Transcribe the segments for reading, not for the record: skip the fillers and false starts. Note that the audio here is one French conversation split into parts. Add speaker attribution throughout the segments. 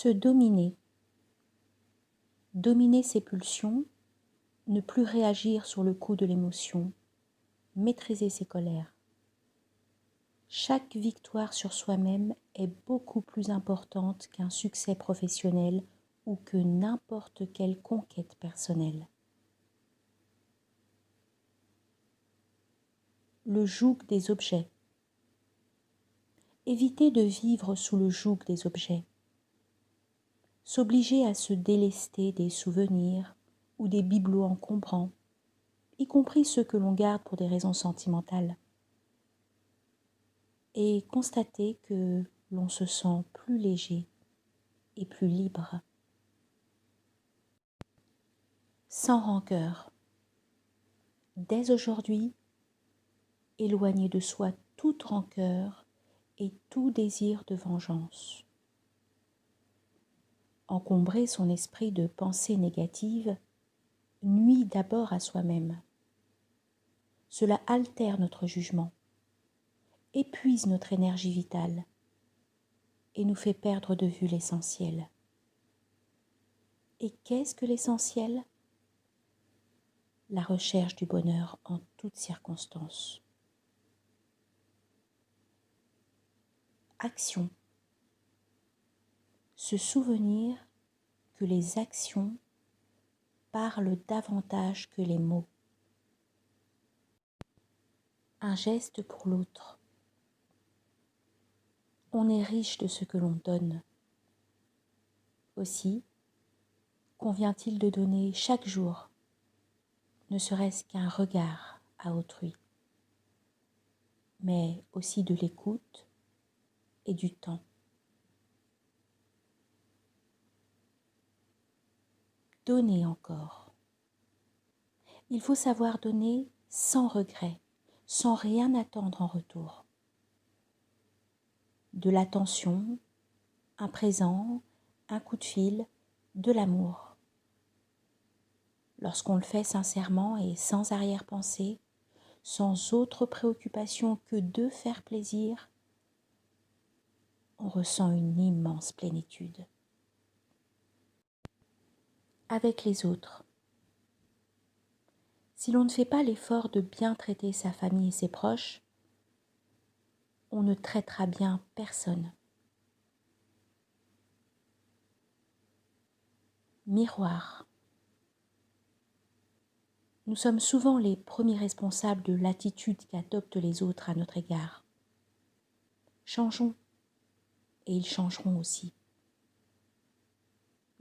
Speaker 1: Se dominer. Dominer ses pulsions, ne plus réagir sur le coup de l'émotion, maîtriser ses colères. Chaque victoire sur soi-même est beaucoup plus importante qu'un succès professionnel ou que n'importe quelle conquête personnelle. Le joug des objets. Éviter de vivre sous le joug des objets. S'obliger à se délester des souvenirs ou des bibelots encombrants, y compris ceux que l'on garde pour des raisons sentimentales. Et constater que l'on se sent plus léger et plus libre. Sans rancœur. Dès aujourd'hui, éloigner de soi toute rancœur et tout désir de vengeance. Encombrer son esprit de pensées négatives nuit d'abord à soi-même. Cela altère notre jugement, épuise notre énergie vitale et nous fait perdre de vue l'essentiel. Et qu'est-ce que l'essentiel ? La recherche du bonheur en toutes circonstances. Action. Se souvenir que les actions parlent davantage que les mots. Un geste pour l'autre. On est riche de ce que l'on donne. Aussi, convient-il de donner chaque jour, ne serait-ce qu'un regard à autrui, mais aussi de l'écoute et du temps. Donner encore. Il faut savoir donner sans regret, sans rien attendre en retour. De l'attention, un présent, un coup de fil, de l'amour. Lorsqu'on le fait sincèrement et sans arrière-pensée, sans autre préoccupation que de faire plaisir, on ressent une immense plénitude. Avec les autres. Si l'on ne fait pas l'effort de bien traiter sa famille et ses proches, on ne traitera bien personne. Miroir. Nous sommes souvent les premiers responsables de l'attitude qu'adoptent les autres à notre égard. Changeons, et ils changeront aussi.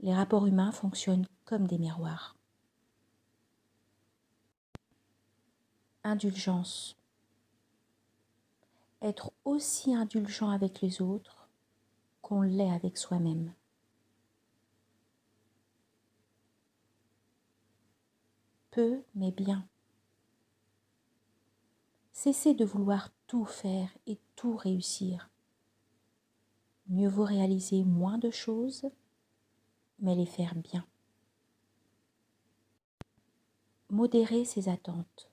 Speaker 1: Les rapports humains fonctionnent comme des miroirs. Indulgence. Être aussi indulgent avec les autres qu'on l'est avec soi-même. Peu, mais bien. Cessez de vouloir tout faire et tout réussir. Mieux vaut réaliser moins de choses, mais les faire bien. Modérer ses attentes.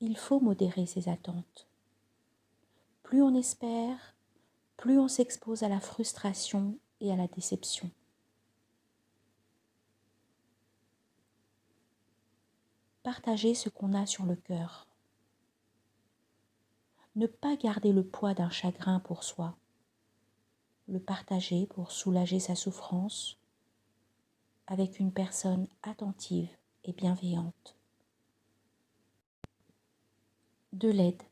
Speaker 1: Il faut modérer ses attentes. Plus on espère, plus on s'expose à la frustration et à la déception. Partager ce qu'on a sur le cœur. Ne pas garder le poids d'un chagrin pour soi. Le partager pour soulager sa souffrance avec une personne attentive et bienveillante. De l'aide.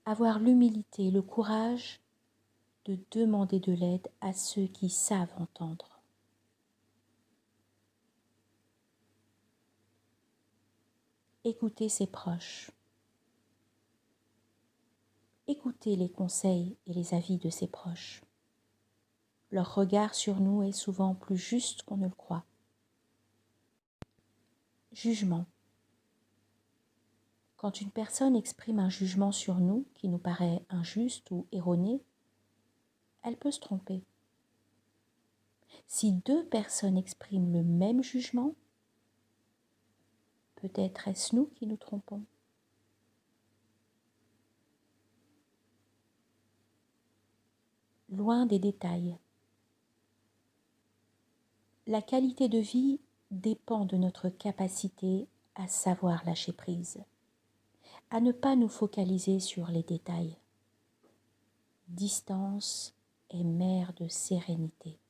Speaker 1: Avoir l'humilité et le courage de demander de l'aide à ceux qui savent entendre. Écouter ses proches. Écouter les conseils et les avis de ses proches. Leur regard sur nous est souvent plus juste qu'on ne le croit. Jugement. Quand une personne exprime un jugement sur nous qui nous paraît injuste ou erroné, elle peut se tromper. Si deux personnes expriment le même jugement, peut-être est-ce nous qui nous trompons. loin des détails. La qualité de vie dépend de notre capacité à savoir lâcher prise, à ne pas nous focaliser sur les détails. Distance est mère de sérénité.